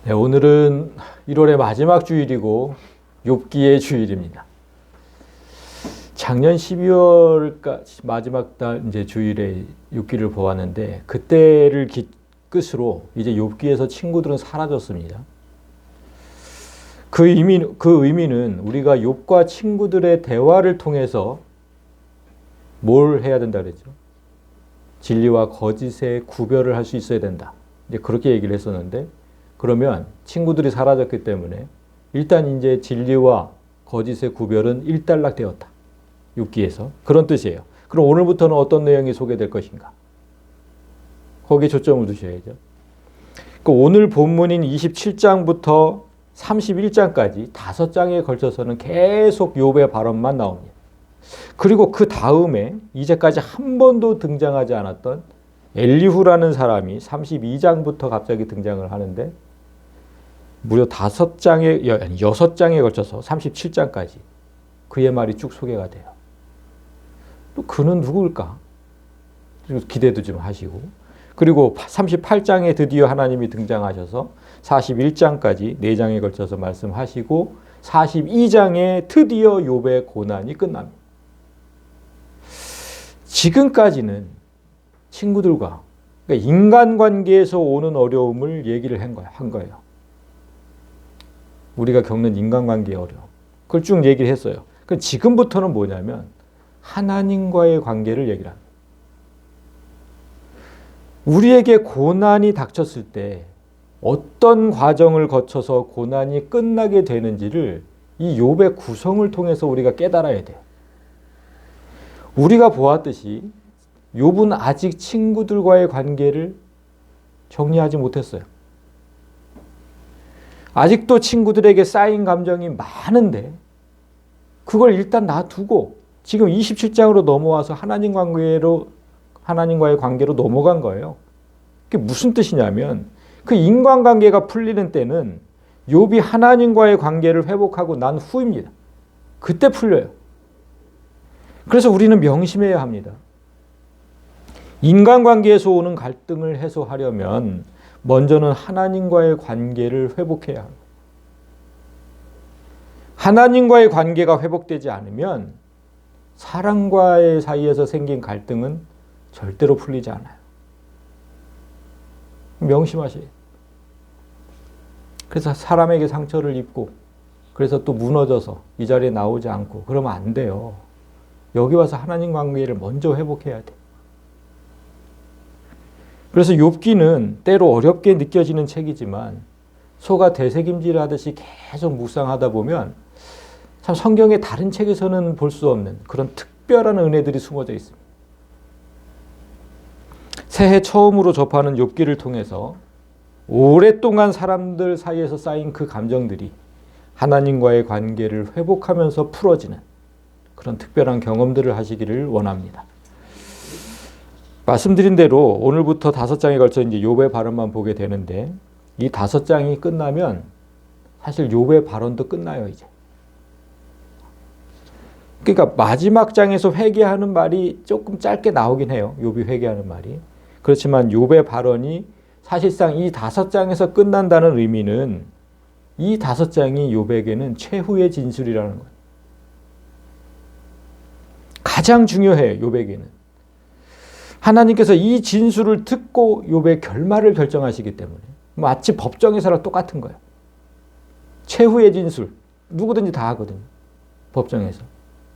네, 오늘은 1월의 마지막 주일이고 욥기의 주일입니다. 작년 12월까지 마지막 달 이제 주일에 욥기를 보았는데 그때를 끝으로 이제 욥기에서 친구들은 사라졌습니다. 그 의미는 우리가 욥과 친구들의 대화를 통해서 뭘 해야 된다 그랬죠? 진리와 거짓의 구별을 할 수 있어야 된다. 이제 그렇게 얘기를 했었는데 그러면 친구들이 사라졌기 때문에 일단 이제 진리와 거짓의 구별은 일단락되었다. 욥기에서 그런 뜻이에요. 그럼 오늘부터는 어떤 내용이 소개될 것인가? 거기에 초점을 두셔야죠. 오늘 본문인 27장부터 31장까지 5장에 걸쳐서는 계속 욥의 발언만 나옵니다. 그리고 그 다음에 이제까지 한 번도 등장하지 않았던 엘리후라는 사람이 32장부터 갑자기 등장을 하는데 무려 6장에 걸쳐서 37장까지 그의 말이 쭉 소개가 돼요. 또 그는 누구일까? 기대도 좀 하시고 그리고 38장에 드디어 하나님이 등장하셔서 41장까지 4장에 걸쳐서 말씀하시고 42장에 드디어 욥의 고난이 끝납니다. 지금까지는 친구들과 그러니까 인간관계에서 오는 어려움을 얘기를 한 거예요. 우리가 겪는 인간관계의 어려움. 그걸 쭉 얘기를 했어요. 그럼 지금부터는 뭐냐면 하나님과의 관계를 얘기를 합니다. 우리에게 고난이 닥쳤을 때 어떤 과정을 거쳐서 고난이 끝나게 되는지를 이 욥의 구성을 통해서 우리가 깨달아야 돼요. 우리가 보았듯이 욥은 아직 친구들과의 관계를 정리하지 못했어요. 아직도 친구들에게 쌓인 감정이 많은데 그걸 일단 놔두고 지금 27장으로 넘어와서 하나님과의 관계로 넘어간 거예요. 그게 무슨 뜻이냐면 그 인간관계가 풀리는 때는 욥이 하나님과의 관계를 회복하고 난 후입니다. 그때 풀려요. 그래서 우리는 명심해야 합니다. 인간관계에서 오는 갈등을 해소하려면 먼저는 하나님과의 관계를 회복해야 합니다. 하나님과의 관계가 회복되지 않으면 사람과의 사이에서 생긴 갈등은 절대로 풀리지 않아요. 명심하세요. 그래서 사람에게 상처를 입고 그래서 또 무너져서 이 자리에 나오지 않고 그러면 안 돼요. 여기 와서 하나님 관계를 먼저 회복해야 돼. 그래서 욥기는 때로 어렵게 느껴지는 책이지만 소가 되새김질 하듯이 계속 묵상하다 보면 참 성경의 다른 책에서는 볼 수 없는 그런 특별한 은혜들이 숨어져 있습니다. 새해 처음으로 접하는 욥기를 통해서 오랫동안 사람들 사이에서 쌓인 그 감정들이 하나님과의 관계를 회복하면서 풀어지는 그런 특별한 경험들을 하시기를 원합니다. 말씀드린 대로 오늘부터 5장에 걸쳐 이제 욥의 발언만 보게 되는데 이 5장이 끝나면 사실 욥의 발언도 끝나요, 이제. 그러니까 마지막 장에서 회개하는 말이 조금 짧게 나오긴 해요. 욥이 회개하는 말이. 그렇지만 욥의 발언이 사실상 이 5장에서 끝난다는 의미는 이 5장이 욥에게는 최후의 진술이라는 거예요. 가장 중요해요, 욥에게는. 하나님께서 이 진술을 듣고 욥의 결말을 결정하시기 때문에 마치 법정에서랑 똑같은 거예요. 최후의 진술. 누구든지 다 하거든요. 법정에서.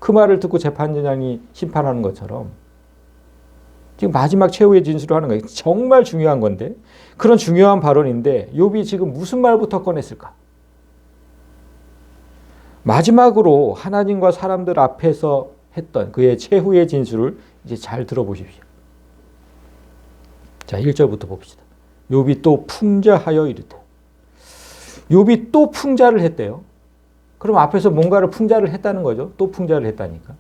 그 말을 듣고 재판장이 심판하는 것처럼 지금 마지막 최후의 진술을 하는 거예요. 정말 중요한 건데 그런 중요한 발언인데 욥이 지금 무슨 말부터 꺼냈을까? 마지막으로 하나님과 사람들 앞에서 했던 그의 최후의 진술을 이제 잘 들어보십시오. 자, 1절부터 봅시다. 욥이 또 풍자하여 이르되. 욥이 또 풍자를 했대요. 그럼 앞에서 뭔가를 풍자를 했다는 거죠. 또 풍자를 했다니까.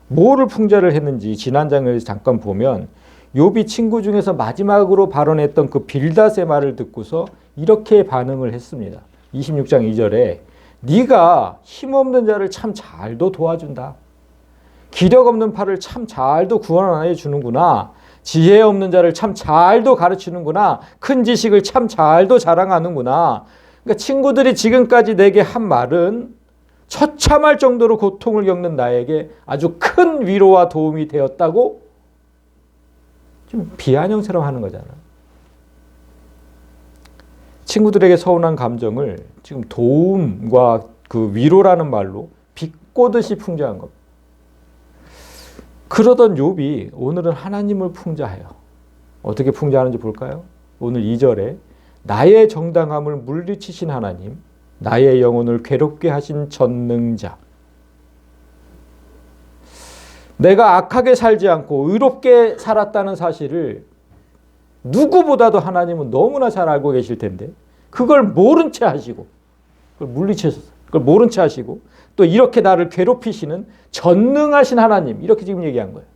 뭐를 풍자를 했는지 지난 장을 잠깐 보면 욥이 친구 중에서 마지막으로 발언했던 그 빌닷의 말을 듣고서 이렇게 반응을 했습니다. 26장 2절에 네가 힘없는 자를 참 잘도 도와준다. 기력 없는 팔을 참 잘도 구원하여 주는구나. 지혜 없는 자를 참 잘도 가르치는구나. 큰 지식을 참 잘도 자랑하는구나. 그러니까 친구들이 지금까지 내게 한 말은 처참할 정도로 고통을 겪는 나에게 아주 큰 위로와 도움이 되었다고 좀 비아냥처럼 하는 거잖아. 친구들에게 서운한 감정을 지금 도움과 그 위로라는 말로 비꼬듯이 풍자한 겁니다. 그러던 욥이 오늘은 하나님을 풍자해요. 어떻게 풍자하는지 볼까요? 오늘 2절에 나의 정당함을 물리치신 하나님, 나의 영혼을 괴롭게 하신 전능자. 내가 악하게 살지 않고 의롭게 살았다는 사실을 누구보다도 하나님은 너무나 잘 알고 계실 텐데 그걸 모른 채 하시고 그걸 물리치셔서 그걸 모른 채 하시고 또 이렇게 나를 괴롭히시는 전능하신 하나님, 이렇게 지금 얘기한 거예요.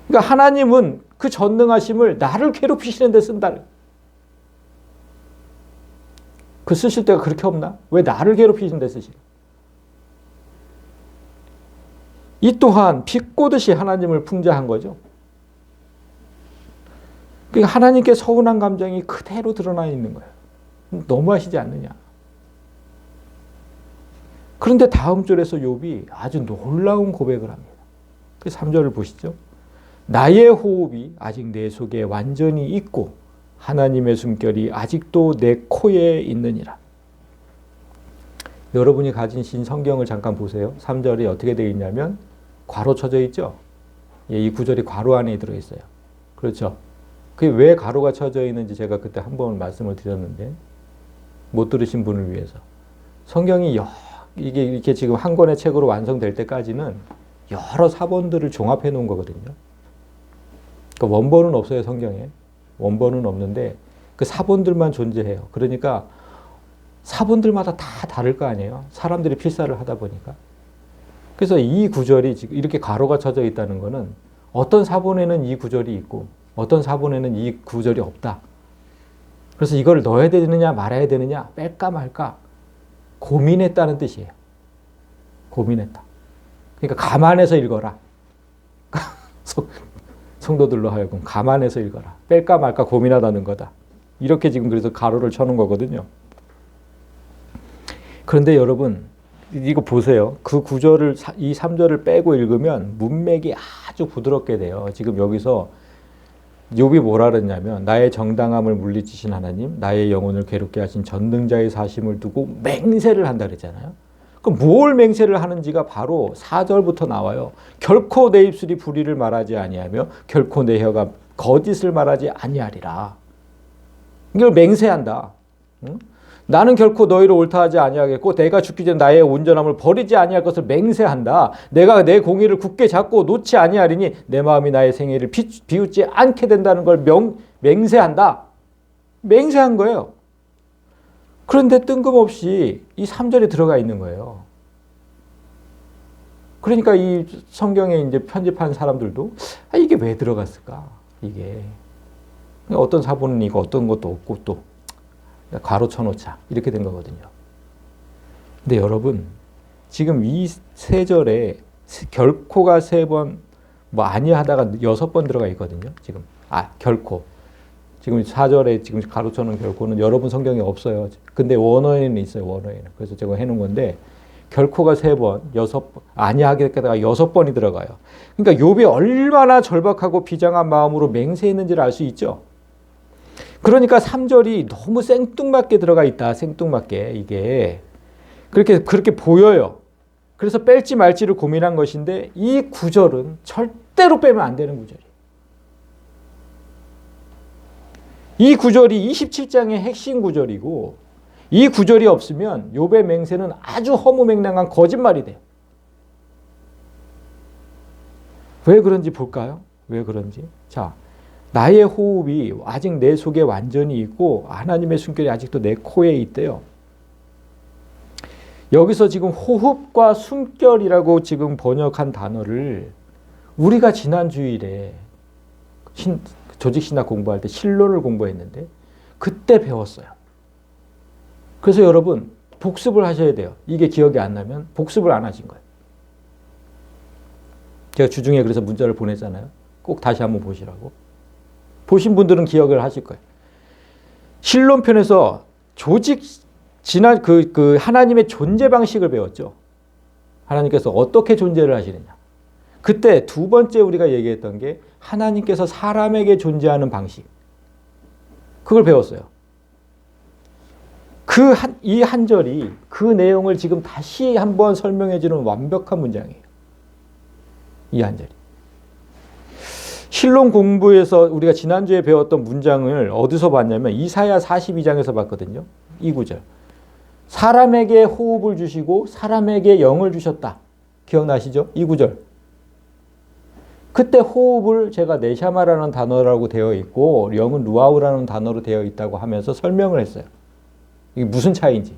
그러니까 하나님은 그 전능하심을 나를 괴롭히시는 데 쓴다. 그 쓰실 때가 그렇게 없나? 왜 나를 괴롭히시는 데 쓰시나? 이 또한 비꼬듯이 하나님을 풍자한 거죠. 그러니까 하나님께 서운한 감정이 그대로 드러나 있는 거예요. 너무하시지 않느냐? 그런데 다음 절에서 욥이 아주 놀라운 고백을 합니다. 그 3절을 보시죠. 나의 호흡이 아직 내 속에 완전히 있고 하나님의 숨결이 아직도 내 코에 있느니라. 여러분이 가진 성경을 잠깐 보세요. 3절이 어떻게 되어 있냐면 괄호 쳐져 있죠. 이 구절이 괄호 안에 들어있어요. 그렇죠. 그게 왜 괄호가 쳐져 있는지 제가 그때 한번 말씀을 드렸는데 못 들으신 분을 위해서. 성경이 이게 이렇게 지금 한 권의 책으로 완성될 때까지는 여러 사본들을 종합해 놓은 거거든요. 그러니까 원본은 없어요, 성경에. 원본은 없는데 그 사본들만 존재해요. 그러니까 사본들마다 다 다를 거 아니에요. 사람들이 필사를 하다 보니까. 그래서 이 구절이 지금 이렇게 가로가 쳐져 있다는 거는 어떤 사본에는 이 구절이 있고 어떤 사본에는 이 구절이 없다. 그래서 이걸 넣어야 되느냐 말아야 되느냐 뺄까 말까 고민했다는 뜻이에요. 고민했다. 그러니까 감안해서 읽어라. 성도들로 하여금 감안해서 읽어라. 뺄까 말까 고민하다는 거다. 이렇게 지금 그래서 가로를 쳐놓은 거거든요. 그런데 여러분 이거 보세요. 그 구절을 이 3절을 빼고 읽으면 문맥이 아주 부드럽게 돼요. 지금 여기서 욥이 뭐라 그랬냐면 나의 정당함을 물리치신 하나님, 나의 영혼을 괴롭게 하신 전능자의 사심을 두고 맹세를 한다 그랬잖아요. 그럼 뭘 맹세를 하는지가 바로 4절부터 나와요. 결코 내 입술이 불의를 말하지 아니하며 결코 내 혀가 거짓을 말하지 아니하리라. 이걸 맹세한다. 응? 나는 결코 너희를 옳다 하지 아니하겠고 내가 죽기 전 나의 온전함을 버리지 아니할 것을 맹세한다. 내가 내 공의를 굳게 잡고 놓지 아니하리니 내 마음이 나의 생애를 비웃지 않게 된다는 걸 맹세한다. 맹세한 거예요. 그런데 뜬금없이 이 3절에 들어가 있는 거예요. 그러니까 이 성경에 이제 편집한 사람들도 이게 왜 들어갔을까? 이게 어떤 사본은 이거 어떤 것도 없고 또 괄호 쳐놓자 이렇게 된 거거든요. 근데 여러분 지금 이 세 절에 결코가 3번 뭐 아니하다가 6번 들어가 있거든요. 지금 결코 지금 4절에 지금 괄호 쳐놓은 결코는 여러분 성경에 없어요. 근데 원어에는 있어요. 원어에는. 그래서 제가 해놓은 건데 결코가 3번, 6번 아니하겠다가 6번이 들어가요. 그러니까 욥이 얼마나 절박하고 비장한 마음으로 맹세했는지를 알 수 있죠. 그러니까 3절이 너무 생뚱맞게 들어가 있다. 생뚱맞게 이게 그렇게 보여요. 그래서 뺄지 말지를 고민한 것인데 이 구절은 절대로 빼면 안 되는 구절이에요. 이 구절이 27장의 핵심 구절이고 이 구절이 없으면 욥의 맹세는 아주 허무맹랑한 거짓말이 돼요. 왜 그런지 볼까요? 왜 그런지. 자, 나의 호흡이 아직 내 속에 완전히 있고 하나님의 숨결이 아직도 내 코에 있대요. 여기서 지금 호흡과 숨결이라고 지금 번역한 단어를 우리가 지난 주일에 조직신학 공부할 때 신론을 공부했는데 그때 배웠어요. 그래서 여러분 복습을 하셔야 돼요. 이게 기억이 안 나면 복습을 안 하신 거예요. 제가 주중에 그래서 문자를 보냈잖아요. 꼭 다시 한번 보시라고. 보신 분들은 기억을 하실 거예요. 신론편에서 지난 하나님의 존재 방식을 배웠죠. 하나님께서 어떻게 존재를 하시느냐. 그때 두 번째 우리가 얘기했던 게 하나님께서 사람에게 존재하는 방식. 그걸 배웠어요. 이 한 절이 그 내용을 지금 다시 한번 설명해 주는 완벽한 문장이에요. 이 한 절이. 신론 공부에서 우리가 지난주에 배웠던 문장을 어디서 봤냐면 이사야 42장에서 봤거든요. 이 구절. 사람에게 호흡을 주시고 사람에게 영을 주셨다. 기억나시죠? 이 구절. 그때 호흡을 제가 네샤마라는 단어라고 되어 있고 영은 루아우라는 단어로 되어 있다고 하면서 설명을 했어요. 이게 무슨 차이인지.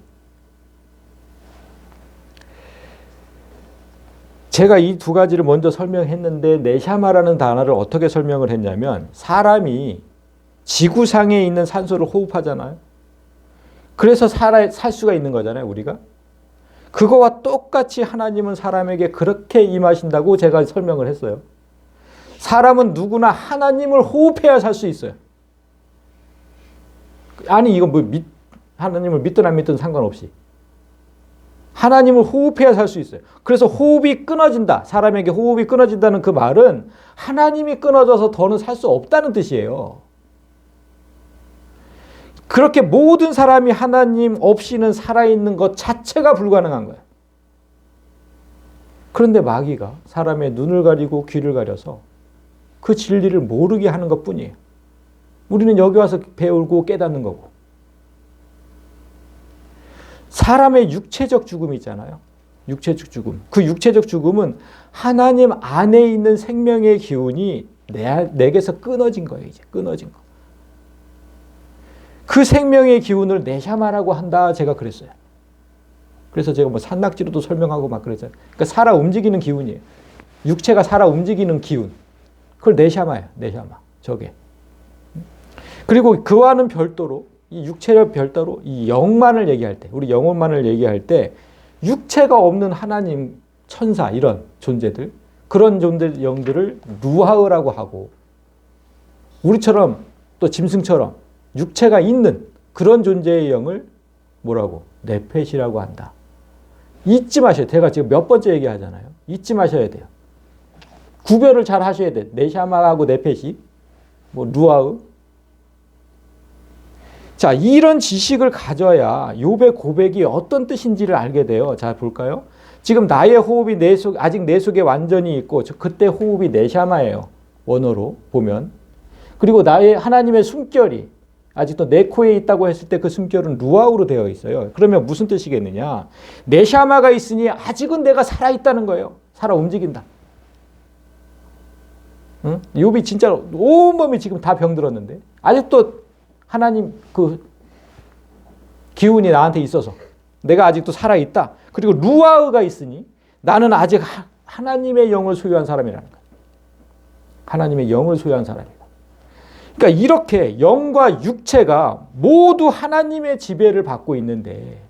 제가 이 두 가지를 먼저 설명했는데 네샤마라는 단어를 어떻게 설명을 했냐면 사람이 지구상에 있는 산소를 호흡하잖아요. 그래서 살 수가 있는 거잖아요, 우리가. 그거와 똑같이 하나님은 사람에게 그렇게 임하신다고 제가 설명을 했어요. 사람은 누구나 하나님을 호흡해야 살 수 있어요. 아니 이거 하나님을 믿든 안 믿든 상관없이 하나님을 호흡해야 살 수 있어요. 그래서 호흡이 끊어진다. 사람에게 호흡이 끊어진다는 그 말은 하나님이 끊어져서 더는 살 수 없다는 뜻이에요. 그렇게 모든 사람이 하나님 없이는 살아있는 것 자체가 불가능한 거예요. 그런데 마귀가 사람의 눈을 가리고 귀를 가려서 그 진리를 모르게 하는 것뿐이에요. 우리는 여기 와서 배우고 깨닫는 거고. 사람의 육체적 죽음이 있잖아요. 육체적 죽음. 그 육체적 죽음은 하나님 안에 있는 생명의 기운이 내게서 끊어진 거예요. 이제 끊어진 거. 그 생명의 기운을 네샤마라고 한다. 제가 그랬어요. 그래서 제가 뭐 산낙지로도 설명하고 막 그랬잖아요. 그러니까 살아 움직이는 기운이에요. 육체가 살아 움직이는 기운. 그걸 네샤마예요. 네샤마. 저게. 그리고 그와는 별도로 이 육체를 별도로 이 영만을 얘기할 때, 우리 영혼만을 얘기할 때 육체가 없는 하나님, 천사 이런 존재들, 그런 영들을 루하흐라고 하고 우리처럼 또 짐승처럼 육체가 있는 그런 존재의 영을 뭐라고? 네펫이라고 한다. 잊지 마셔요. 제가 지금 몇 번째 얘기하잖아요. 잊지 마셔야 돼요. 구별을 잘 하셔야 돼요. 네샤마하고 네펫이 뭐 루하흐. 자, 이런 지식을 가져야 욥의 고백이 어떤 뜻인지를 알게 돼요. 자, 볼까요? 지금 나의 호흡이 아직 내 속에 완전히 있고 그때 호흡이 네샤마예요. 원어로 보면. 그리고 나의 하나님의 숨결이 아직도 내 코에 있다고 했을 때 그 숨결은 루아우로 되어 있어요. 그러면 무슨 뜻이겠느냐? 네샤마가 있으니 아직은 내가 살아있다는 거예요. 살아 움직인다. 응? 욥이 진짜 온몸이 지금 다 병들었는데 아직도 하나님 그 기운이 나한테 있어서 내가 아직도 살아있다. 그리고 루아흐가 있으니 나는 아직 하나님의 영을 소유한 사람이라는 거예요. 하나님의 영을 소유한 사람이다. 그러니까 이렇게 영과 육체가 모두 하나님의 지배를 받고 있는데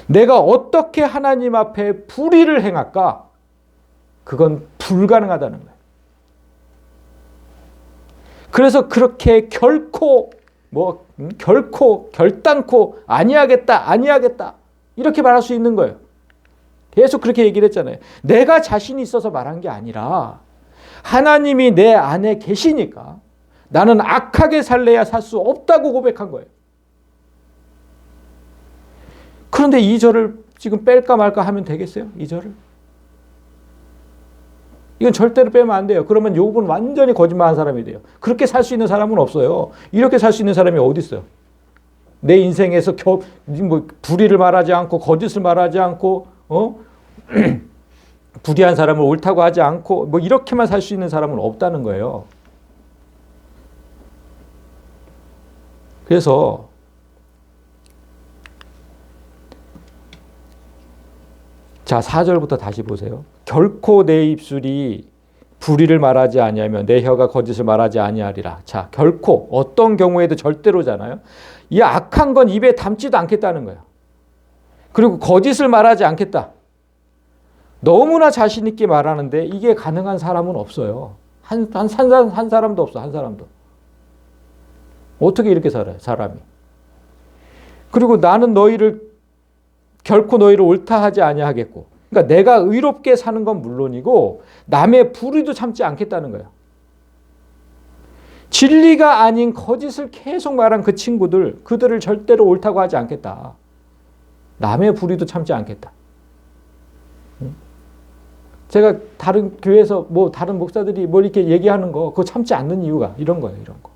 내가 어떻게 하나님 앞에 불의를 행할까? 그건 불가능하다는 거예요. 그래서 그렇게 결코 아니하겠다 이렇게 말할 수 있는 거예요. 계속 그렇게 얘기를 했잖아요. 내가 자신이 있어서 말한 게 아니라 하나님이 내 안에 계시니까 나는 악하게 살래야 살 수 없다고 고백한 거예요. 그런데 이 절을 지금 뺄까 말까 하면 되겠어요? 이 절을? 이건 절대로 빼면 안 돼요. 그러면 욥은 완전히 거짓말한 사람이 돼요. 그렇게 살 수 있는 사람은 없어요. 이렇게 살 수 있는 사람이 어디 있어요? 내 인생에서 불의를 말하지 않고 거짓을 말하지 않고 불의한 사람을 옳다고 하지 않고 뭐 이렇게만 살 수 있는 사람은 없다는 거예요. 그래서 자, 4절부터 다시 보세요. 결코 내 입술이 불의를 말하지 아니하며 내 혀가 거짓을 말하지 아니하리라. 자, 결코 어떤 경우에도 절대로잖아요. 이 악한 건 입에 담지도 않겠다는 거예요. 그리고 거짓을 말하지 않겠다. 너무나 자신 있게 말하는데 이게 가능한 사람은 없어요. 한 사람도 없어. 한 사람도. 어떻게 이렇게 살아요, 사람이. 그리고 나는 결코 너희를 옳다 하지 아니하겠고. 그러니까 내가 의롭게 사는 건 물론이고 남의 불의도 참지 않겠다는 거예요. 진리가 아닌 거짓을 계속 말한 그 친구들, 그들을 절대로 옳다고 하지 않겠다. 남의 불의도 참지 않겠다. 제가 다른 교회에서 다른 목사들이 이렇게 얘기하는 거 그거 참지 않는 이유가 이런 거예요. 이런 거.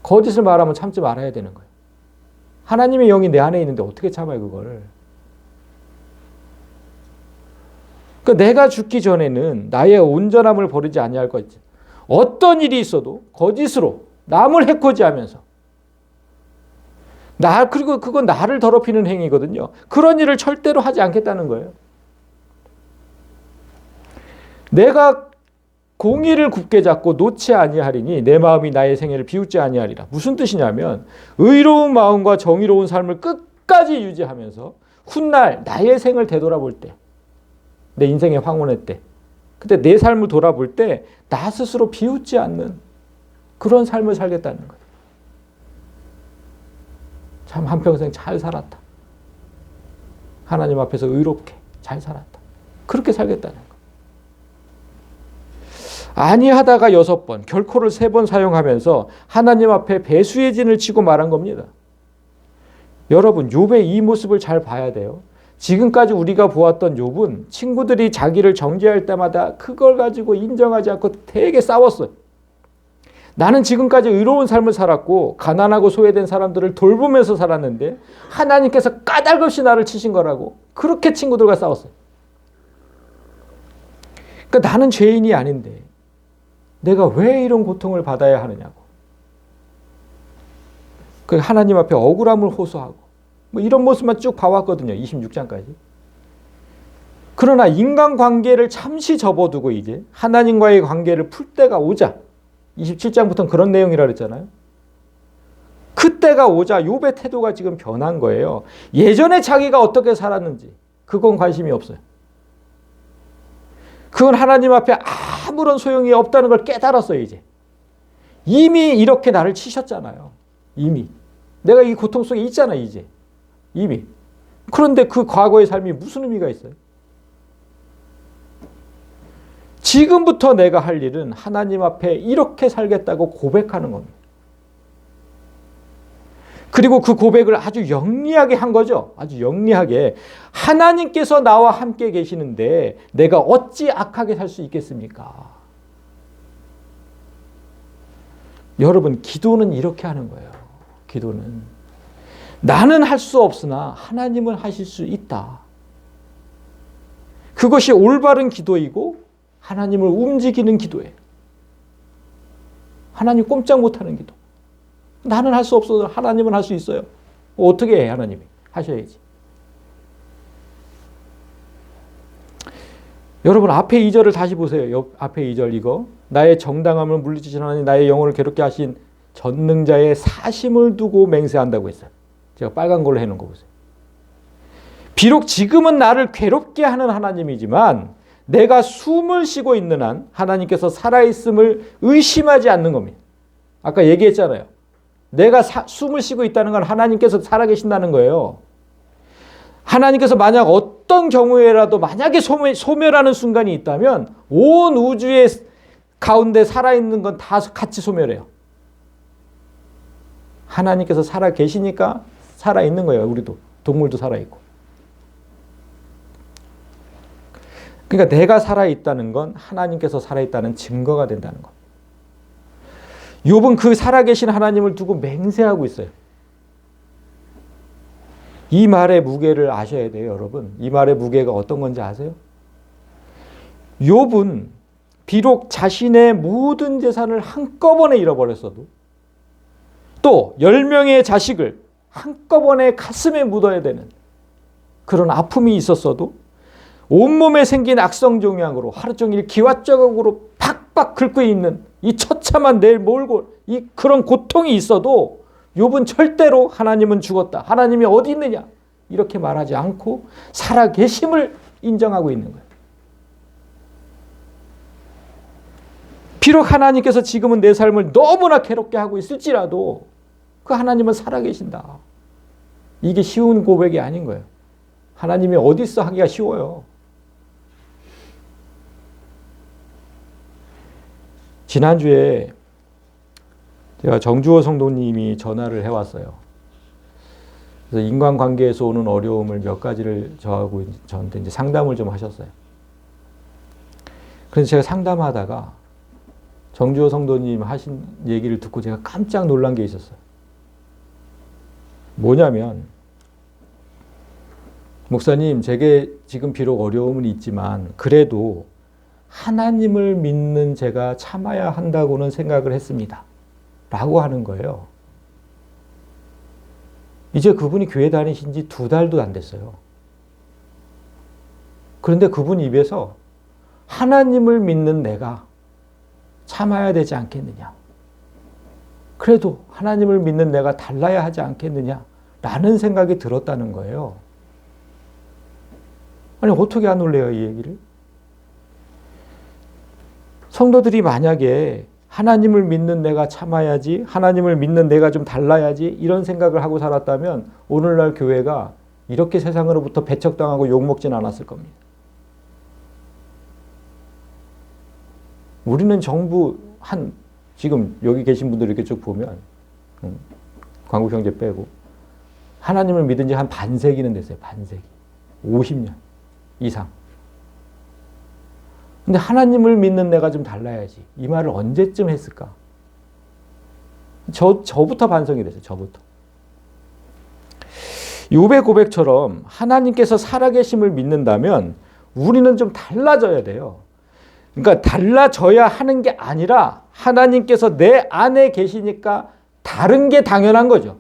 거짓을 말하면 참지 말아야 되는 거예요. 하나님의 영이 내 안에 있는데 어떻게 참아요, 그걸. 그러니까 내가 죽기 전에는 나의 온전함을 버리지 아니할 것이지. 어떤 일이 있어도 거짓으로 남을 해코지하면서 그리고 그건 나를 더럽히는 행위거든요. 그런 일을 절대로 하지 않겠다는 거예요. 내가 공의를 굳게 잡고 놓지 아니하리니 내 마음이 나의 생애를 비웃지 아니하리라. 무슨 뜻이냐면 의로운 마음과 정의로운 삶을 끝까지 유지하면서 훗날 나의 생을 되돌아볼 때, 내 인생의 황혼의 때, 그때 내 삶을 돌아볼 때 나 스스로 비웃지 않는 그런 삶을 살겠다는 거예요. 참 한평생 잘 살았다. 하나님 앞에서 의롭게 잘 살았다. 그렇게 살겠다는 거예요. 아니하다가 6번, 결코를 3번 사용하면서 하나님 앞에 배수의 진을 치고 말한 겁니다. 여러분, 욥의 이 모습을 잘 봐야 돼요. 지금까지 우리가 보았던 욥은 친구들이 자기를 정죄할 때마다 그걸 가지고 인정하지 않고 되게 싸웠어요. 나는 지금까지 의로운 삶을 살았고 가난하고 소외된 사람들을 돌보면서 살았는데 하나님께서 까닭없이 나를 치신 거라고 그렇게 친구들과 싸웠어요. 그러니까 나는 죄인이 아닌데 내가 왜 이런 고통을 받아야 하느냐고. 그 하나님 앞에 억울함을 호소하고 이런 모습만 쭉 봐왔거든요. 26장까지. 그러나 인간관계를 잠시 접어두고 이제 하나님과의 관계를 풀 때가 오자. 27장부터는 그런 내용이라 그랬잖아요. 그때가 오자 욥의 태도가 지금 변한 거예요. 예전에 자기가 어떻게 살았는지 그건 관심이 없어요. 그건 하나님 앞에 아무런 소용이 없다는 걸 깨달았어요. 이제 이미 이렇게 나를 치셨잖아요. 이미 내가 이 고통 속에 있잖아. 이제 이미. 그런데 그 과거의 삶이 무슨 의미가 있어요? 지금부터 내가 할 일은 하나님 앞에 이렇게 살겠다고 고백하는 겁니다. 그리고 그 고백을 아주 영리하게 한 거죠. 아주 영리하게. 하나님께서 나와 함께 계시는데 내가 어찌 악하게 살 수 있겠습니까? 여러분, 기도는 이렇게 하는 거예요. 기도는. 나는 할 수 없으나 하나님은 하실 수 있다. 그것이 올바른 기도이고 하나님을 움직이는 기도예요. 하나님 꼼짝 못하는 기도. 나는 할 수 없어도 하나님은 할 수 있어요. 어떻게 해? 하나님이 하셔야지. 여러분, 앞에 2절을 다시 보세요. 앞에 2절 이거. 나의 정당함을 물리치신 하나님, 나의 영혼을 괴롭게 하신 전능자의 사심을 두고 맹세한다고 했어요. 제가 빨간 걸로 해놓은 거 보세요. 비록 지금은 나를 괴롭게 하는 하나님이지만 내가 숨을 쉬고 있는 한 하나님께서 살아있음을 의심하지 않는 겁니다. 아까 얘기했잖아요. 내가 숨을 쉬고 있다는 건 하나님께서 살아계신다는 거예요. 하나님께서 만약 어떤 경우에라도 만약에 소멸하는 순간이 있다면 온 우주의 가운데 살아있는 건 다 같이 소멸해요. 하나님께서 살아계시니까 살아있는 거예요. 우리도. 동물도 살아있고. 그러니까 내가 살아있다는 건 하나님께서 살아있다는 증거가 된다는 것. 욥은 그 살아계신 하나님을 두고 맹세하고 있어요. 이 말의 무게를 아셔야 돼요, 여러분. 이 말의 무게가 어떤 건지 아세요? 욥은 비록 자신의 모든 재산을 한꺼번에 잃어버렸어도 또 10명의 자식을 한꺼번에 가슴에 묻어야 되는 그런 아픔이 있었어도 온몸에 생긴 악성종양으로 하루 종일 기왓자국으로 팍팍 긁고 있는 이 처참한 내 몰골, 이 그런 고통이 있어도 욥은 절대로 하나님은 죽었다. 하나님이 어디 있느냐? 이렇게 말하지 않고 살아계심을 인정하고 있는 거예요. 비록 하나님께서 지금은 내 삶을 너무나 괴롭게 하고 있을지라도 그 하나님은 살아계신다. 이게 쉬운 고백이 아닌 거예요. 하나님이 어디서 하기가 쉬워요. 지난주에 제가 정주호 성도님이 전화를 해왔어요. 그래서 인간관계에서 오는 어려움을 몇 가지를 저한테 이제 상담을 좀 하셨어요. 그래서 제가 상담하다가 정주호 성도님 하신 얘기를 듣고 제가 깜짝 놀란 게 있었어요. 뭐냐면, 목사님, 제게 지금 비록 어려움은 있지만 그래도 하나님을 믿는 제가 참아야 한다고는 생각을 했습니다. 라고 하는 거예요. 이제 그분이 교회 다니신 지 2달도 안 됐어요. 그런데 그분 입에서 하나님을 믿는 내가 참아야 되지 않겠느냐. 그래도 하나님을 믿는 내가 달라야 하지 않겠느냐. 라는 생각이 들었다는 거예요. 아니, 어떻게 안 놀래요, 이 얘기를? 성도들이 만약에 하나님을 믿는 내가 참아야지, 하나님을 믿는 내가 좀 달라야지, 이런 생각을 하고 살았다면 오늘날 교회가 이렇게 세상으로부터 배척당하고 욕먹진 않았을 겁니다. 우리는 정부 지금 여기 계신 분들 이렇게 쭉 보면, 광국 형제 빼고, 하나님을 믿은 지 한 반세기는 됐어요. 반세기. 50년 이상. 근데 하나님을 믿는 내가 좀 달라야지. 이 말을 언제쯤 했을까? 저부터 반성이 됐어요. 저부터. 욥의 고백처럼 하나님께서 살아계심을 믿는다면 우리는 좀 달라져야 돼요. 그러니까 달라져야 하는 게 아니라 하나님께서 내 안에 계시니까 다른 게 당연한 거죠.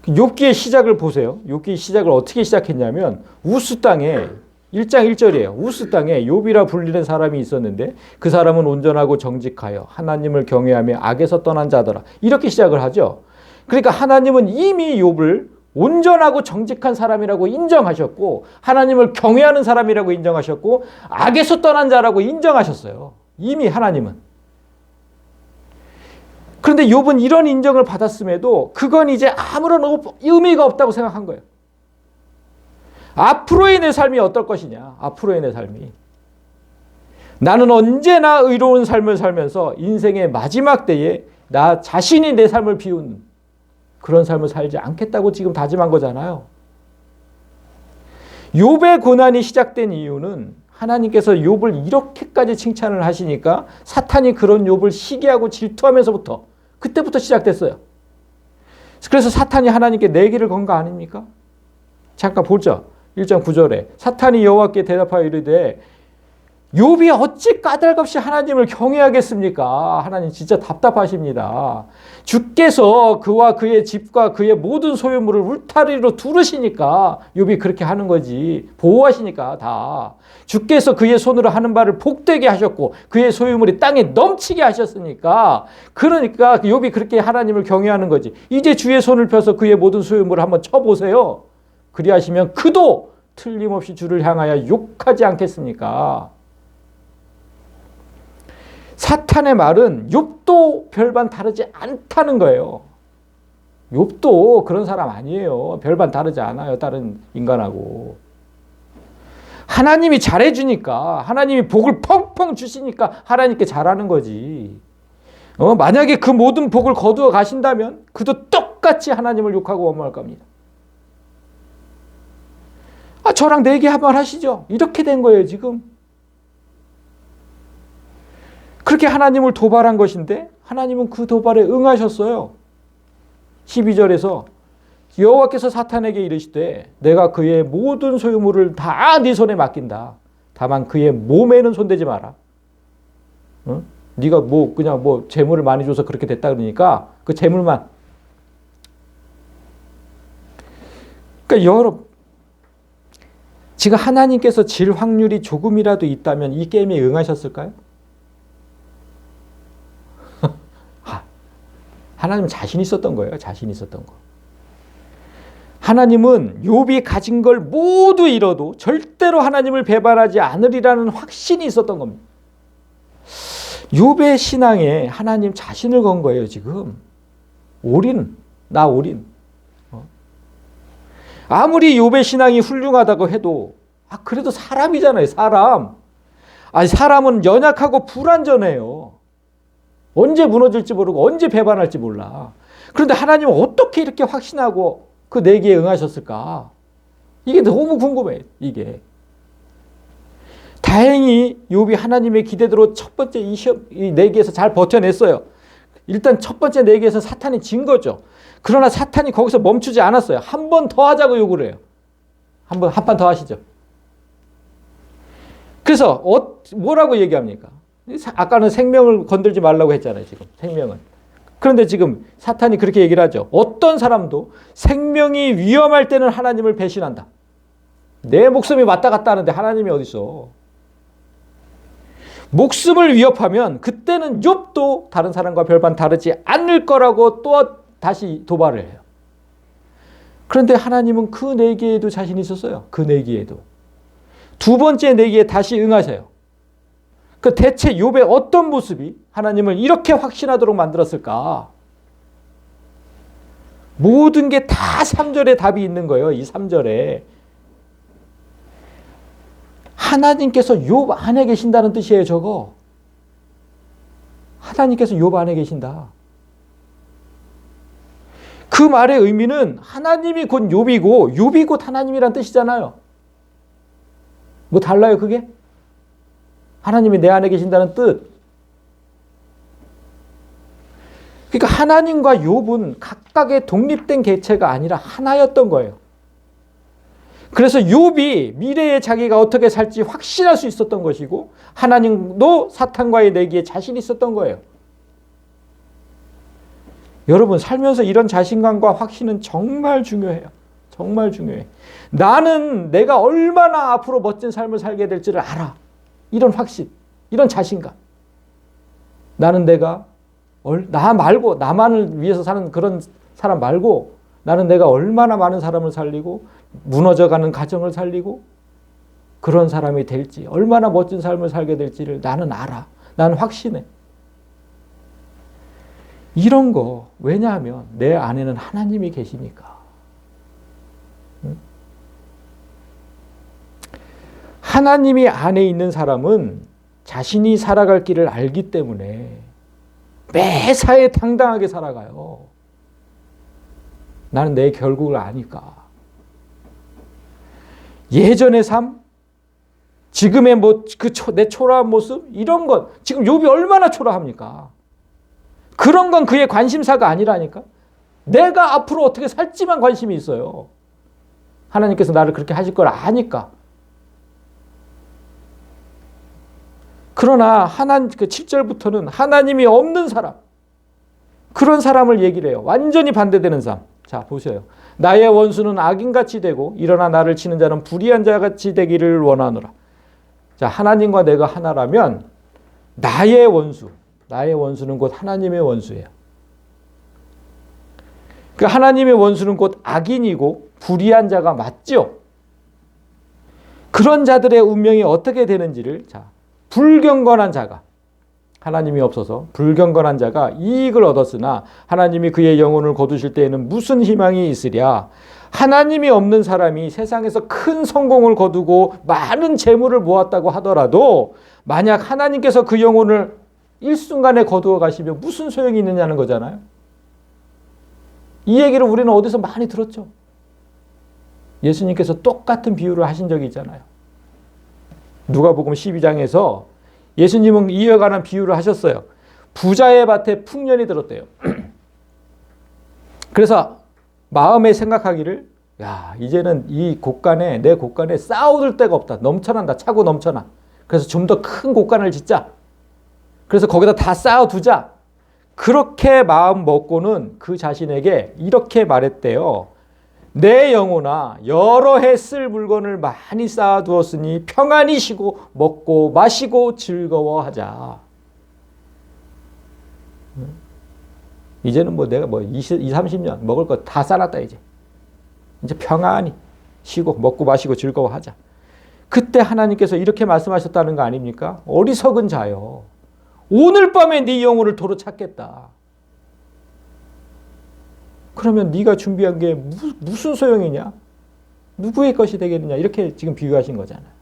욥기의 시작을 보세요. 욥기의 시작을 어떻게 시작했냐면 우스 땅에 1장 1절이에요. 우스 땅에 욥이라 불리는 사람이 있었는데 그 사람은 온전하고 정직하여 하나님을 경외하며 악에서 떠난 자더라. 이렇게 시작을 하죠. 그러니까 하나님은 이미 욥을 온전하고 정직한 사람이라고 인정하셨고 하나님을 경외하는 사람이라고 인정하셨고 악에서 떠난 자라고 인정하셨어요. 이미 하나님은. 그런데 욥은 이런 인정을 받았음에도 그건 이제 아무런 의미가 없다고 생각한 거예요. 앞으로의 내 삶이 어떨 것이냐. 앞으로의 내 삶이. 나는 언제나 의로운 삶을 살면서 인생의 마지막 때에 나 자신이 내 삶을 비우는 그런 삶을 살지 않겠다고 지금 다짐한 거잖아요. 욥의 고난이 시작된 이유는 하나님께서 욥을 이렇게까지 칭찬을 하시니까 사탄이 그런 욥을 시기하고 질투하면서부터 그때부터 시작됐어요. 그래서 사탄이 하나님께 내기를 건 거 아닙니까? 잠깐 보죠. 1장 9절에 사탄이 여호와께 대답하여 이르되 욥이 어찌 까닭없이 하나님을 경외하겠습니까? 하나님 진짜 답답하십니다. 주께서 그와 그의 집과 그의 모든 소유물을 울타리로 두르시니까 욥이 그렇게 하는 거지. 보호하시니까 다. 주께서 그의 손으로 하는 바를 복되게 하셨고 그의 소유물이 땅에 넘치게 하셨으니까 그러니까 욥이 그렇게 하나님을 경외하는 거지. 이제 주의 손을 펴서 그의 모든 소유물을 한번 쳐보세요. 그리하시면 그도 틀림없이 주를 향하여 욕하지 않겠습니까? 사탄의 말은 욥도 별반 다르지 않다는 거예요. 욥도 그런 사람 아니에요. 별반 다르지 않아요. 다른 인간하고. 하나님이 잘해주니까 하나님이 복을 펑펑 주시니까 하나님께 잘하는 거지. 만약에 그 모든 복을 거두어 가신다면 그도 똑같이 하나님을 욕하고 원망할 겁니다. 저랑 내기 한번 하시죠. 이렇게 된 거예요 지금. 그렇게 하나님을 도발한 것인데 하나님은 그 도발에 응하셨어요. 12절에서 여호와께서 사탄에게 이르시되 내가 그의 모든 소유물을 다 네 손에 맡긴다. 다만 그의 몸에는 손대지 마라. 응? 네가 그냥 재물을 많이 줘서 그렇게 됐다 그러니까 그 재물만. 그러니까 여러분 지금 하나님께서 질 확률이 조금이라도 있다면 이 게임에 응하셨을까요? 하나님은 자신 있었던 거예요. 자신 있었던 거. 하나님은 욥이 가진 걸 모두 잃어도 절대로 하나님을 배반하지 않으리라는 확신이 있었던 겁니다. 욥의 신앙에 하나님 자신을 건 거예요, 지금. 올인, 나 올인. 아무리 욥의 신앙이 훌륭하다고 해도 그래도 사람이잖아요, 사람. 아니, 사람은 연약하고 불완전해요. 언제 무너질지 모르고 언제 배반할지 몰라. 그런데 하나님은 어떻게 이렇게 확신하고 그 내기에 응하셨을까? 이게 너무 궁금해요, 이게. 다행히 욥이 하나님의 기대대로 첫 번째 이 내기에서 잘 버텨냈어요. 일단 첫 번째 내기에서 사탄이 진 거죠. 그러나 사탄이 거기서 멈추지 않았어요. 한 번 더 하자고 요구를 해요. 한 판 더 하시죠. 그래서 뭐라고 얘기합니까? 아까는 생명을 건들지 말라고 했잖아요, 지금. 생명은. 그런데 지금 사탄이 그렇게 얘기를 하죠. 어떤 사람도 생명이 위험할 때는 하나님을 배신한다. 내 목숨이 왔다 갔다 하는데 하나님이 어딨어. 목숨을 위협하면 그때는 욥도 다른 사람과 별반 다르지 않을 거라고 또 다시 도발을 해요. 그런데 하나님은 그 내기에도 자신이 있었어요. 그 내기에도. 두 번째 내기에 다시 응하세요. 그 대체 욥의 어떤 모습이 하나님을 이렇게 확신하도록 만들었을까? 모든 게 다 3절에 답이 있는 거예요. 이 3절에. 하나님께서 욥 안에 계신다는 뜻이에요, 저거. 하나님께서 욥 안에 계신다. 그 말의 의미는 하나님이 곧 욥이고 욥이 곧 하나님이란 뜻이잖아요. 뭐 달라요, 그게? 하나님이 내 안에 계신다는 뜻. 그러니까 하나님과 욥은 각각의 독립된 개체가 아니라 하나였던 거예요. 그래서 욥이 미래에 자기가 어떻게 살지 확신할 수 있었던 것이고 하나님도 사탄과의 내기에 자신이 있었던 거예요. 여러분, 살면서 이런 자신감과 확신은 정말 중요해요. 정말 중요해. 나는 내가 얼마나 앞으로 멋진 삶을 살게 될지를 알아. 이런 확신, 이런 자신감. 나는 나 말고, 나만을 위해서 사는 그런 사람 말고 나는 내가 얼마나 많은 사람을 살리고 무너져가는 가정을 살리고 그런 사람이 될지, 얼마나 멋진 삶을 살게 될지를 나는 알아. 나는 확신해. 이런 거, 왜냐하면 내 안에는 하나님이 계시니까. 하나님이 안에 있는 사람은 자신이 살아갈 길을 알기 때문에 매사에 당당하게 살아가요. 나는 내 결국을 아니까. 예전의 삶, 지금의 내 초라한 모습, 이런 것, 지금 욥이 얼마나 초라합니까? 그런 건 그의 관심사가 아니라니까. 내가 앞으로 어떻게 살지만 관심이 있어요. 하나님께서 나를 그렇게 하실 걸 아니까. 그러나 그 7절부터는 하나님이 없는 사람, 그런 사람을 얘기를 해요. 완전히 반대되는 삶. 자, 보세요. 나의 원수는 악인같이 되고 일어나 나를 치는 자는 불의한 자같이 되기를 원하노라. 자, 하나님과 내가 하나라면 나의 원수는 곧 하나님의 원수예요. 그 하나님의 원수는 곧 악인이고 불의한 자가 맞죠. 그런 자들의 운명이 어떻게 되는지를, 자, 불경건한 자가, 하나님이 없어서 불경건한 자가 이익을 얻었으나 하나님이 그의 영혼을 거두실 때에는 무슨 희망이 있으랴. 하나님이 없는 사람이 세상에서 큰 성공을 거두고 많은 재물을 모았다고 하더라도 만약 하나님께서 그 영혼을 일순간에 거두어 가시면 무슨 소용이 있느냐는 거잖아요. 이 얘기를 우리는 어디서 많이 들었죠. 예수님께서 똑같은 비유를 하신 적이 있잖아요. 누가복음 12장에서 예수님은 이와 관한 비유를 하셨어요. 부자의 밭에 풍년이 들었대요. 그래서 마음에 생각하기를, 야, 이제는 내 곳간에 쌓아둘 데가 없다. 넘쳐난다. 차고 넘쳐나. 그래서 좀 더 큰 곳간을 짓자. 그래서 거기다 다 쌓아두자. 그렇게 마음 먹고는 그 자신에게 이렇게 말했대요. 내 영혼아, 여러 해 쓸 물건을 많이 쌓아두었으니 평안히 쉬고 먹고 마시고 즐거워하자. 이제는 내가 20, 30년 먹을 거 다 쌓았다 이제. 이제 평안히 쉬고 먹고 마시고 즐거워하자. 그때 하나님께서 이렇게 말씀하셨다는 거 아닙니까? 어리석은 자요. 오늘 밤에 네 영혼을 도로 찾겠다. 그러면 네가 준비한 게 무슨 소용이냐? 누구의 것이 되겠느냐? 이렇게 지금 비유하신 거잖아요.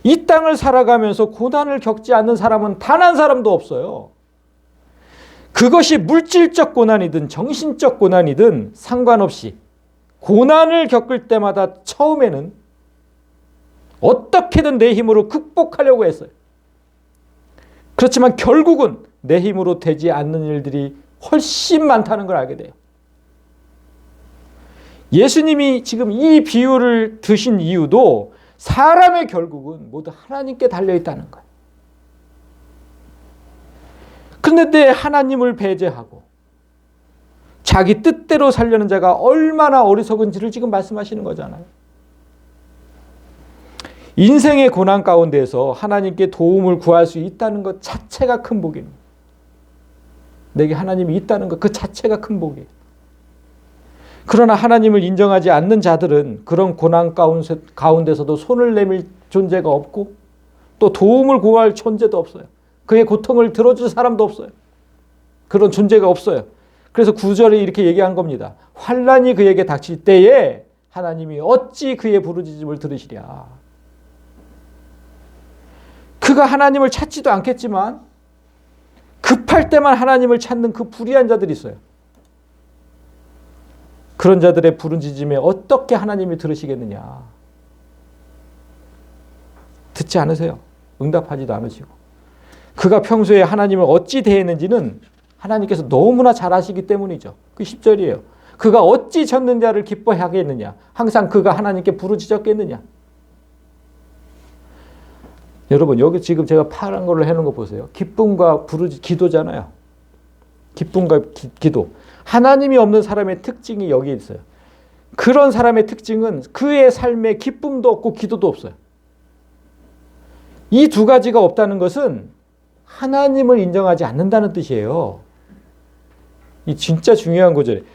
이 땅을 살아가면서 고난을 겪지 않는 사람은 단 한 사람도 없어요. 그것이 물질적 고난이든 정신적 고난이든 상관없이 고난을 겪을 때마다 처음에는 어떻게든 내 힘으로 극복하려고 했어요. 그렇지만 결국은 내 힘으로 되지 않는 일들이 훨씬 많다는 걸 알게 돼요. 예수님이 지금 이 비유를 드신 이유도 사람의 결국은 모두 하나님께 달려있다는 거예요. 그런데 하나님을 배제하고 자기 뜻대로 살려는 자가 얼마나 어리석은지를 지금 말씀하시는 거잖아요. 인생의 고난 가운데서 하나님께 도움을 구할 수 있다는 것 자체가 큰 복입니다. 내게 하나님이 있다는 것 그 자체가 큰 복이에요. 그러나 하나님을 인정하지 않는 자들은 그런 고난 가운데서도 손을 내밀 존재가 없고 또 도움을 구할 존재도 없어요. 그의 고통을 들어줄 사람도 없어요. 그런 존재가 없어요. 그래서 9절에 이렇게 얘기한 겁니다. 환난이 그에게 닥칠 때에 하나님이 어찌 그의 부르짖음을 들으시랴. 그가 하나님을 찾지도 않겠지만 급할 때만 하나님을 찾는 그 불의한 자들이 있어요. 그런 자들의 부르짖음에 어떻게 하나님이 들으시겠느냐. 듣지 않으세요. 응답하지도 않으시고. 그가 평소에 하나님을 어찌 대했는지는 하나님께서 너무나 잘 아시기 때문이죠. 그 10절이에요. 그가 어찌 졌는 자를 기뻐하겠느냐. 항상 그가 하나님께 부르짖었겠느냐. 여러분 여기 지금 제가 파란 걸로 해놓은 거 보세요. 기쁨과 기도잖아요. 기쁨과 기도. 하나님이 없는 사람의 특징이 여기 있어요. 그런 사람의 특징은 그의 삶에 기쁨도 없고 기도도 없어요. 이 두 가지가 없다는 것은 하나님을 인정하지 않는다는 뜻이에요. 이 진짜 중요한 구절이에요.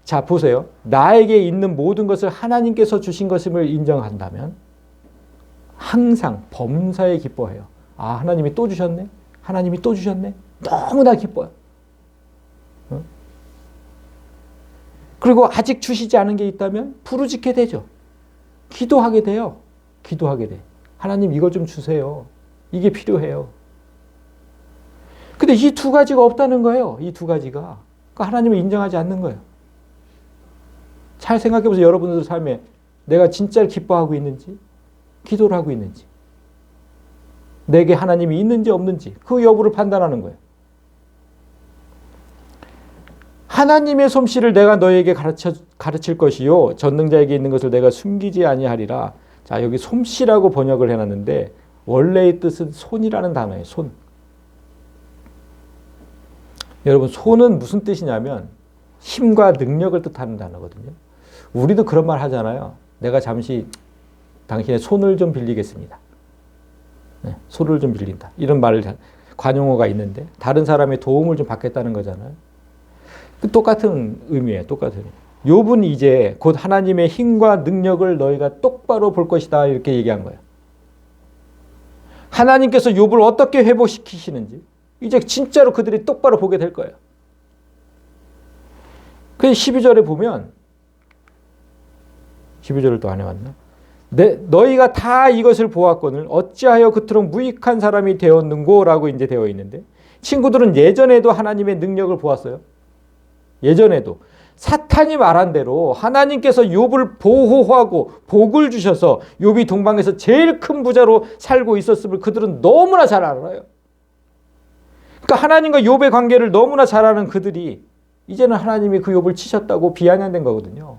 자 보세요. 나에게 있는 모든 것을 하나님께서 주신 것임을 인정한다면 항상 범사에 기뻐해요. 아 하나님이 또 주셨네. 하나님이 또 주셨네. 너무나 기뻐요. 그리고 아직 주시지 않은 게 있다면 부르짖게 되죠. 기도하게 돼요. 기도하게 돼. 하나님 이걸 좀 주세요. 이게 필요해요. 근데 이 두 가지가 없다는 거예요. 이 두 가지가. 그러니까 하나님을 인정하지 않는 거예요. 잘 생각해 보세요. 여러분들 삶에 내가 진짜 기뻐하고 있는지 기도를 하고 있는지 내게 하나님이 있는지 없는지 그 여부를 판단하는 거예요. 하나님의 솜씨를 내가 너에게 가르칠 것이요 전능자에게 있는 것을 내가 숨기지 아니하리라. 자 여기 솜씨라고 번역을 해놨는데 원래의 뜻은 손이라는 단어예요. 손. 여러분 손은 무슨 뜻이냐면 힘과 능력을 뜻하는 단어거든요. 우리도 그런 말 하잖아요. 내가 잠시 당신의 손을 좀 빌리겠습니다. 네, 손을 좀 빌린다. 이런 말을 관용어가 있는데 다른 사람의 도움을 좀 받겠다는 거잖아요. 똑같은 의미예요. 똑같은 의미. 욥은 이제 곧 하나님의 힘과 능력을 너희가 똑바로 볼 것이다 이렇게 얘기한 거예요. 하나님께서 욥을 어떻게 회복시키시는지 이제 진짜로 그들이 똑바로 보게 될 거예요. 그래서 12절에 보면 12절을 또 안 해왔나? 너희가 다 이것을 보았거늘 어찌하여 그토록 무익한 사람이 되었는고 라고 이제 되어 있는데 친구들은 예전에도 하나님의 능력을 보았어요. 예전에도 사탄이 말한 대로 하나님께서 욥을 보호하고 복을 주셔서 욥이 동방에서 제일 큰 부자로 살고 있었음을 그들은 너무나 잘 알아요. 그러니까 하나님과 욥의 관계를 너무나 잘 아는 그들이 이제는 하나님이 그 욥을 치셨다고 비아냥된 거거든요.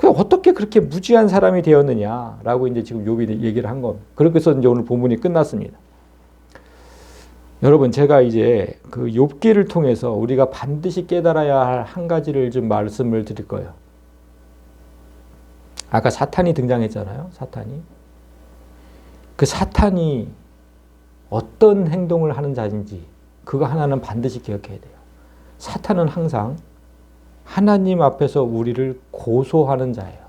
어떻게 그렇게 무지한 사람이 되었느냐라고 이제 지금 욥이 얘기를 한 겁니다. 그래서 이제 오늘 본문이 끝났습니다. 여러분 제가 이제 그 욥기를 통해서 우리가 반드시 깨달아야 할 한 가지를 좀 말씀을 드릴 거예요. 아까 사탄이 등장했잖아요. 사탄이. 그 사탄이 어떤 행동을 하는 자인지 그거 하나는 반드시 기억해야 돼요. 사탄은 항상 하나님 앞에서 우리를 고소하는 자예요.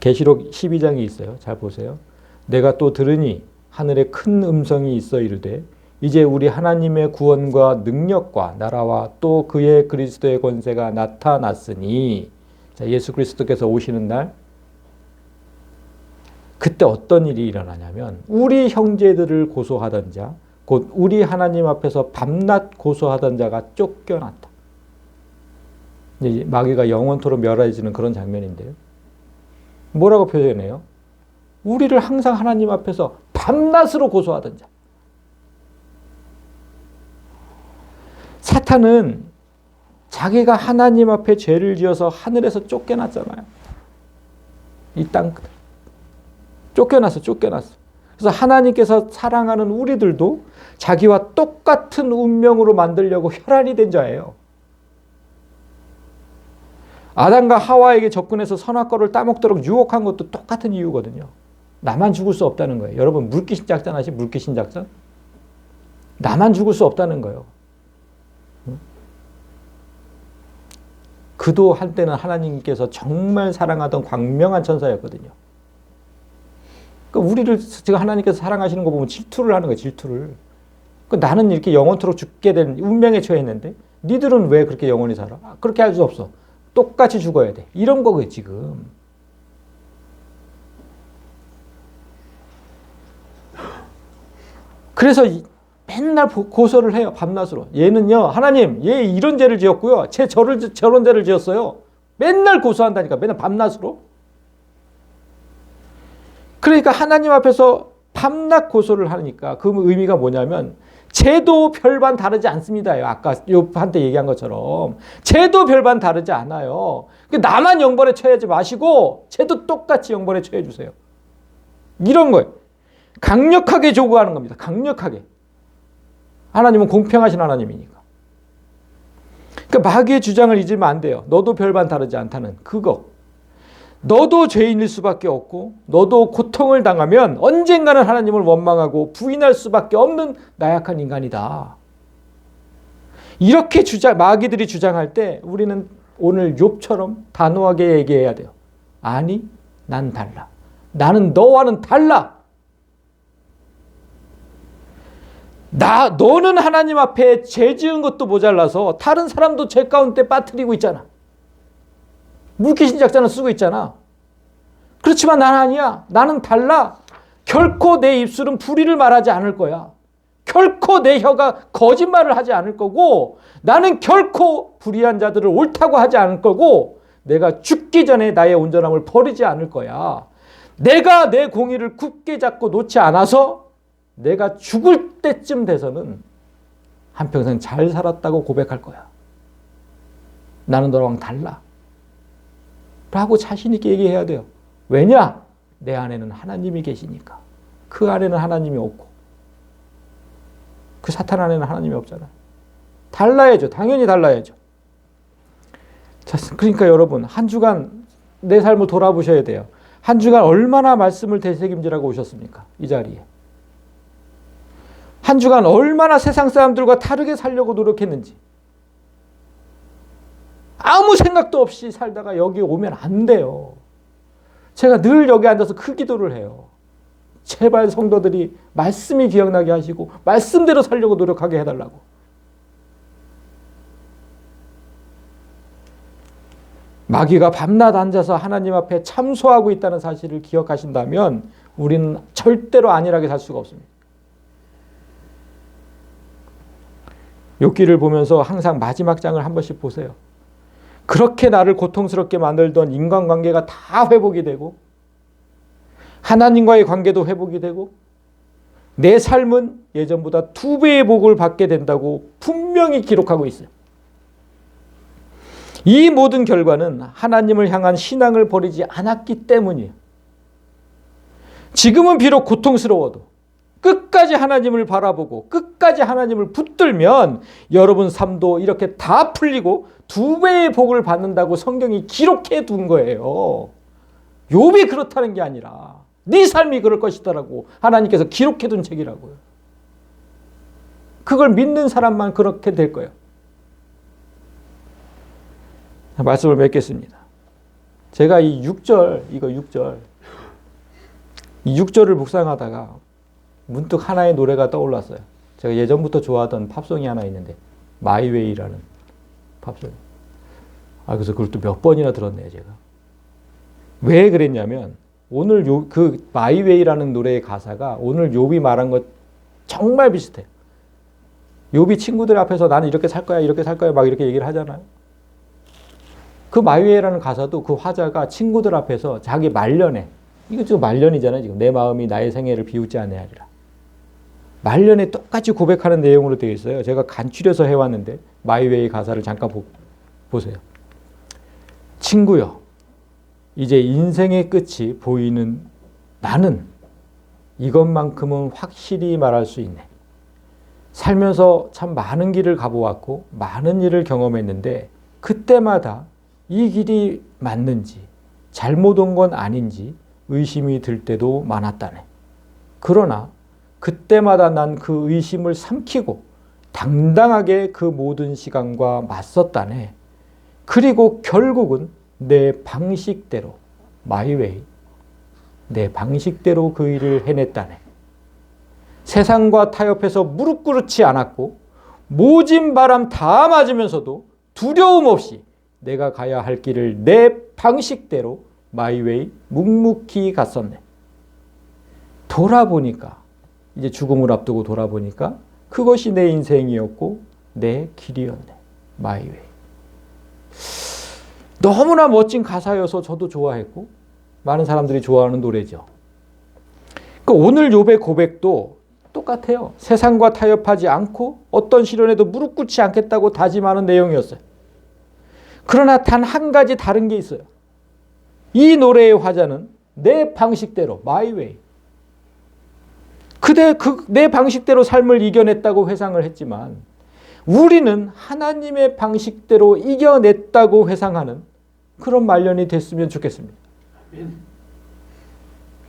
계시록 12장이 있어요. 잘 보세요. 내가 또 들으니 하늘에 큰 음성이 있어 이르되 이제 우리 하나님의 구원과 능력과 나라와 또 그의 그리스도의 권세가 나타났으니, 자, 예수 그리스도께서 오시는 날, 그때 어떤 일이 일어나냐면 우리 형제들을 고소하던 자, 곧 우리 하나님 앞에서 밤낮 고소하던 자가 쫓겨났다. 이제 마귀가 영원토록 멸하지는 그런 장면인데요. 뭐라고 표현해요? 우리를 항상 하나님 앞에서 밤낮으로 고소하던 자. 사탄은 자기가 하나님 앞에 죄를 지어서 하늘에서 쫓겨났잖아요. 이 땅 쫓겨났어. 그래서 하나님께서 사랑하는 우리들도 자기와 똑같은 운명으로 만들려고 혈안이 된 자예요. 아담과 하와에게 접근해서 선악과를 따먹도록 유혹한 것도 똑같은 이유거든요. 나만 죽을 수 없다는 거예요. 여러분 물귀신 작전 아시죠? 물귀신 작전? 나만 죽을 수 없다는 거예요. 그도 한때는 하나님께서 정말 사랑하던 광명한 천사였거든요. 그러니까 우리를 지금 하나님께서 사랑하시는 거 보면 질투를 하는 거예요. 질투를. 그러니까 나는 이렇게 영원토록 죽게 된 운명에 처했는데 니들은 왜 그렇게 영원히 살아? 그렇게 할 수 없어. 똑같이 죽어야 돼. 이런 거고요 지금. 그래서 맨날 고소를 해요. 밤낮으로. 얘는요, 하나님, 얘 이런 죄를 지었고요. 쟤 저런 죄를 지었어요. 맨날 고소한다니까. 맨날 밤낮으로. 그러니까 하나님 앞에서 밤낮 고소를 하니까 그 의미가 뭐냐면 쟤도 별반 다르지 않습니다. 아까 욥한테 얘기한 것처럼 쟤도 별반 다르지 않아요. 나만 영벌에 처하지 마시고 쟤도 똑같이 영벌에 처해 주세요. 이런 거예요. 강력하게 조구하는 겁니다. 강력하게. 하나님은 공평하신 하나님이니까. 그러니까 마귀의 주장을 잊으면 안 돼요. 너도 별반 다르지 않다는 그거. 너도 죄인일 수밖에 없고 너도 고통을 당하면 언젠가는 하나님을 원망하고 부인할 수밖에 없는 나약한 인간이다. 이렇게 마귀들이 주장할 때 우리는 오늘 욥처럼 단호하게 얘기해야 돼요. 아니, 난 달라. 나는 너와는 달라. 너는 하나님 앞에 죄 지은 것도 모자라서 다른 사람도 죄 가운데 빠뜨리고 있잖아. 물귀신 작전을 쓰고 있잖아. 그렇지만 난 아니야. 나는 달라. 결코 내 입술은 불의를 말하지 않을 거야. 결코 내 혀가 거짓말을 하지 않을 거고 나는 결코 불의한 자들을 옳다고 하지 않을 거고 내가 죽기 전에 나의 온전함을 버리지 않을 거야. 내가 내 공의를 굳게 잡고 놓지 않아서 내가 죽을 때쯤 돼서는 한평생 잘 살았다고 고백할 거야. 나는 너랑 달라. 라고 자신 있게 얘기해야 돼요. 왜냐? 내 안에는 하나님이 계시니까. 그 안에는 하나님이 없고 그 사탄 안에는 하나님이 없잖아요. 달라야죠. 당연히 달라야죠. 자, 그러니까 여러분 한 주간 내 삶을 돌아보셔야 돼요. 한 주간 얼마나 말씀을 되새김질하고 오셨습니까? 이 자리에. 한 주간 얼마나 세상 사람들과 다르게 살려고 노력했는지. 아무 생각도 없이 살다가 여기 오면 안 돼요. 제가 늘 여기 앉아서 그 기도를 해요. 제발 성도들이 말씀이 기억나게 하시고 말씀대로 살려고 노력하게 해달라고. 마귀가 밤낮 앉아서 하나님 앞에 참소하고 있다는 사실을 기억하신다면 우리는 절대로 안일하게 살 수가 없습니다. 욥기를 보면서 항상 마지막 장을 한 번씩 보세요. 그렇게 나를 고통스럽게 만들던 인간관계가 다 회복이 되고 하나님과의 관계도 회복이 되고 내 삶은 예전보다 2배의 복을 받게 된다고 분명히 기록하고 있어요. 이 모든 결과는 하나님을 향한 신앙을 버리지 않았기 때문이에요. 지금은 비록 고통스러워도 끝까지 하나님을 바라보고 끝까지 하나님을 붙들면 여러분 삶도 이렇게 다 풀리고 2배의 복을 받는다고 성경이 기록해 둔 거예요. 욥이 그렇다는 게 아니라 네 삶이 그럴 것이다라고 하나님께서 기록해 둔 책이라고요. 그걸 믿는 사람만 그렇게 될 거예요. 말씀을 맺겠습니다. 제가 이 6절, 이거 6절, 이 6절을 묵상하다가 문득 하나의 노래가 떠올랐어요. 제가 예전부터 좋아하던 팝송이 하나 있는데 마이웨이라는 팝송. 그래서 그걸 또 몇 번이나 들었네요, 제가. 왜 그랬냐면 오늘 그 마이웨이라는 노래의 가사가 오늘 욥이 말한 것 정말 비슷해요. 욥이 친구들 앞에서 나는 이렇게 살 거야, 이렇게 살 거야 막 이렇게 얘기를 하잖아요. 그 마이웨이라는 가사도 그 화자가 친구들 앞에서 자기 말년에, 이거 지금 말년이잖아요. 지금 내 마음이 나의 생애를 비웃지 아니하리라. 말년에 똑같이 고백하는 내용으로 되어 있어요. 제가 간추려서 해왔는데 마이웨이 가사를 잠깐 보세요. 친구여, 이제 인생의 끝이 보이는 나는 이것만큼은 확실히 말할 수 있네. 살면서 참 많은 길을 가보았고 많은 일을 경험했는데 그때마다 이 길이 맞는지 잘못 온 건 아닌지 의심이 들 때도 많았다네. 그러나 그때마다 난 그 의심을 삼키고 당당하게 그 모든 시간과 맞섰다네. 그리고 결국은 내 방식대로, 마이웨이, 내 방식대로 그 일을 해냈다네. 세상과 타협해서 무릎 꿇지 않았고 모진 바람 다 맞으면서도 두려움 없이 내가 가야 할 길을 내 방식대로 마이웨이 묵묵히 갔었네. 돌아보니까, 이제 죽음을 앞두고 돌아보니까 그것이 내 인생이었고 내 길이었네. 마이웨이. 너무나 멋진 가사여서 저도 좋아했고 많은 사람들이 좋아하는 노래죠. 그러니까 오늘 욥의 고백도 똑같아요. 세상과 타협하지 않고 어떤 시련에도 무릎 꿇지 않겠다고 다짐하는 내용이었어요. 그러나 단 한 가지 다른 게 있어요. 이 노래의 화자는 내 방식대로, my way. 내 방식대로 삶을 이겨냈다고 회상을 했지만 우리는 하나님의 방식대로 이겨냈다고 회상하는 그런 말년이 됐으면 좋겠습니다.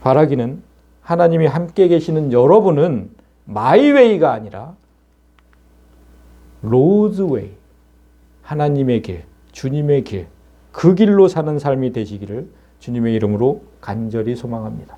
바라기는 하나님이 함께 계시는 여러분은 마이웨이가 아니라 로즈웨이, 하나님의 길, 주님의 길, 그 길로 사는 삶이 되시기를 주님의 이름으로 간절히 소망합니다.